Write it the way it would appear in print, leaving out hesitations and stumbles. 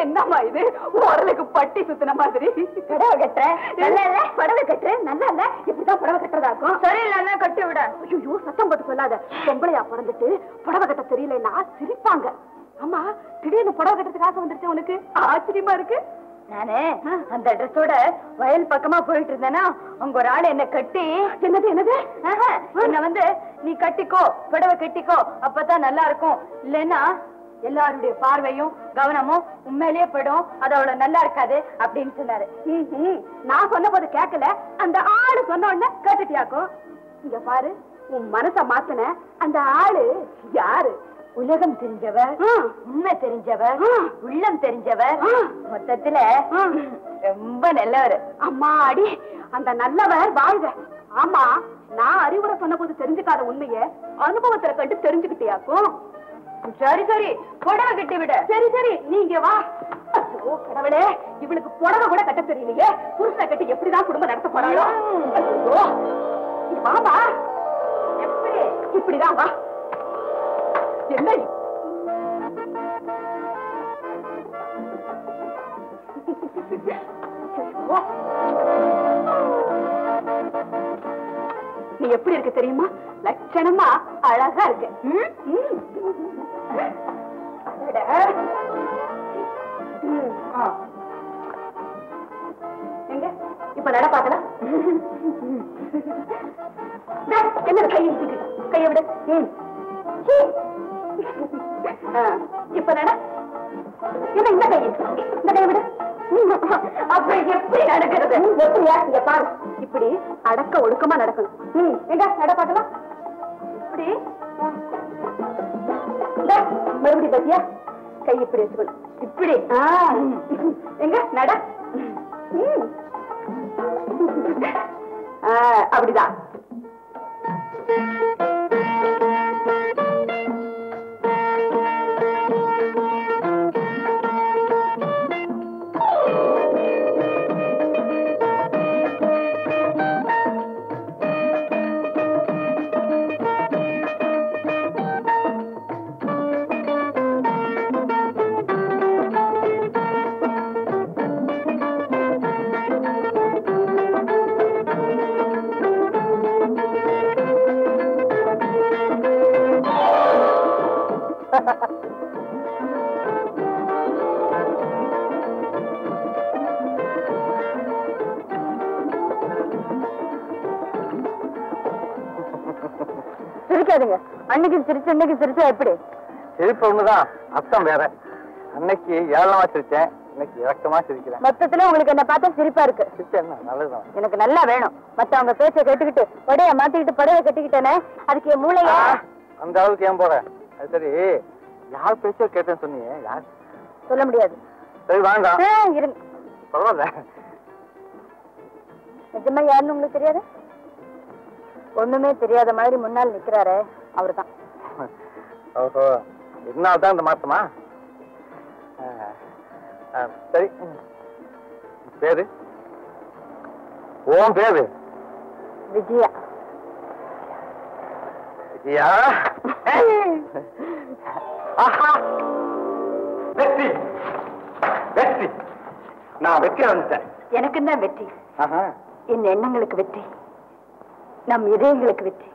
என்னம்மா இது உடலுக்கு பட்டி சுத்தின மாதிரி புடவை கட்டுறேன் நல்லா இல்ல புடவை கட்டுறேன் நல்லா இல்ல இப்படிதான் புடவை கட்டுறதாக்கும் சரியில்லைன்னா கட்டி விட ஐயோ சத்தம் போட்டு சொல்லாத பொம்பளையா பிறந்துட்டு புடவை கட்ட தெரியலன்னா சிரிப்பாங்க அம்மா திடீர்னு புடவை கட்டுறதுக்கு ஆசை வந்துருச்சு உனக்கு ஆச்சரியமா இருக்கு நானே அந்த ட்ரெஸ்ஸோட வயல் பக்கமா போயிட்டு இருந்தேன்னா அங்க ஒரு ஆள் என்ன கட்டி என்னது என்னது என்ன வந்து நீ கட்டிக்கோ புடவை கட்டிக்கோ அப்பதான் நல்லா இருக்கும் இல்லைன்னா எல்லாருடைய பார்வையும் கவனமும் உண்மையிலேயே படும் அது அவ்வளவு நல்லா இருக்காது அப்படின்னு சொன்னாரு நான் சொன்ன போது கேட்கல அந்த ஆளு சொன்ன உடனே கேட்டுட்டியாக்கும் இங்க பாரு உன் மனச மாத்தின அந்த ஆளு யாரு உலகம் தெரிஞ்சவர் உண்மை தெரிஞ்சவர் உள்ளம் தெரிஞ்சவர் மொத்தத்துல ரொம்ப நல்லவர் அம்மா அடி அந்த நல்லவர் வாழ்க ஆமா நான் அறிவுரை சொன்ன போது தெரிஞ்சுக்காத உண்மைய அனுபவத்துல கண்டு தெரிஞ்சுக்கிட்டியாக்கும் சரி சரி புடவை கட்டி விட சரி சரி நீங்க வா கடவுளே இவளுக்கு புடவை கூட கட்ட தெரியலையே புருஷனை கட்டி எப்படிதான் குடும்பம் நடத்த போறாளோ வாமா எப்படி இப்படிதான் வா என்ன நீ எப்படி இருக்கு தெரியுமா லட்சணமா அழகா இருக்கு எங்க இப்ப நட பாக்கலாம் என்ன கையை விட இப்ப நட என்ன இந்த கையை விட அப்ப எப்படி நடக்கிறது எப்படியா இங்க பாரு இப்படி அடக்க ஒடுக்கமா நடக்கணும் எங்க நட பாக்கலாம் இப்படி மறுபடியும் பத்தியா கை இப்படி வச்சுக்கணும் இப்படி எங்க நட அப்படிதான் சிரிக்காதீங்க அன்னைக்கு சிரிச்சு இன்னைக்கு சிரிச்சா எப்படி சிரிப்பு ஒண்ணுதான் அர்த்தம் வேற அன்னைக்கு ஏளனமா சிரிச்சேன் இன்னைக்கு இறக்கமா சிரிக்கிறேன் மொத்தத்துல உங்களுக்கு என்ன பார்த்தா சிரிப்பா இருக்கு சிரிச்சேன்னா நல்லதுதான் எனக்கு நல்லா வேணும் மத்தவங்க பேச்ச கேட்டுக்கிட்டு படைய மாத்திக்கிட்டு படைய கட்டிக்கிட்டேனே அதுக்கு என் மூளையா அந்த அளவுக்கு ஏன் போற அது சரி யார் பேச்சோ கேட்டேன்னு சொன்னீங்க யார் சொல்ல முடியாது சரி வேண்டாம் இருங்க பரவாயில்ல நிஜமா யாருன்னு உங்களுக்கு தெரியாது ஒண்ணுமே தெரியாத மாதிரி முன்னால் நிக்கிறாரே அவர்தான் ஓஹோ இதனால்தான் இந்த மாசமா சரி பேரு ஓம் பேரு விஜயா விஜயா வெற்றி வெற்றி நான் வெற்றி வந்துட்டேன் எனக்கு தான் வெற்றி என் எண்ணங்களுக்கு வெற்றி நம் இதயங்களுக்கு வெற்றி